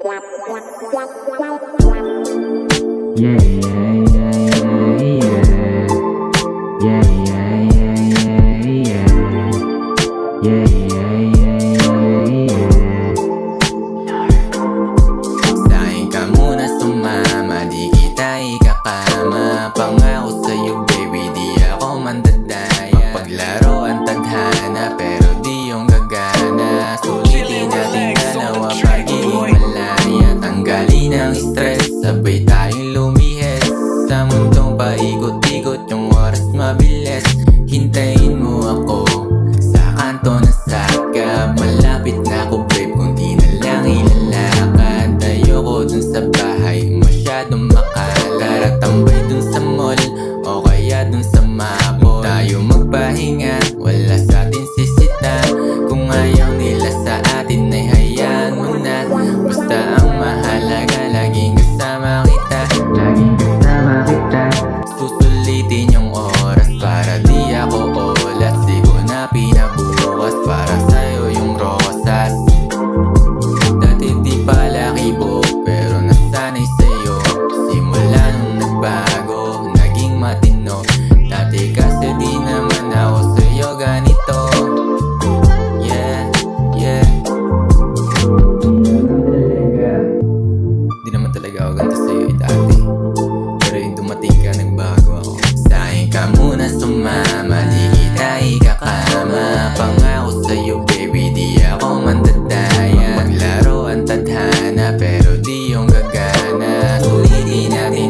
Yeah, yeah, yeah, yeah, yeah. Yeah, yeah, yeah, yeah, yeah. Yeah, yeah, yeah, yeah. Sa'kin ka muna sumama, di kita ikakama. Pangako sa'yo baby, di ako mandadaya. Paglaro ang tadhana, pero di yung gagana. Sulitin natin dalawa, pagiging malaya. Tanggalin ang stress, sabay tayong lumihis. Sa mundong paikot-ikot, yung oras mabilis. Hintayin mo ako sa kanto na sakap. Malapit na ako babe, kung di na lang ilalakad. Ayoko dun sa bahay, masyadong makalat. Tara tambay dun sa mall, o kaya dun sa mapol. Tayo magpahinga, wala sa atin sisita. Kung ayaw nila sa atin ay hayaan mo na. Basta ang mahalaga, laging kasama kita. Laging kasama kita. Susulitin yung oras para di ako olas. Di ko na pinabukas para sa'yo yung rosas. Dati di pala kibo, pero nasanay sa'yo. Simula nung nagbago, naging matino. Dati kasi di naman ako sa'yo ganito. Yeah, yeah. Di naman talaga ako ganito sa'yo dati. Pero yung dumating ka, nagbago ako. Sa'kin ka muna sumama, di kita ikakama. Pangako sa'yo baby, di ako mandadaya. Maglaro ang tadhana, pero di yung gagana. Sulitin natin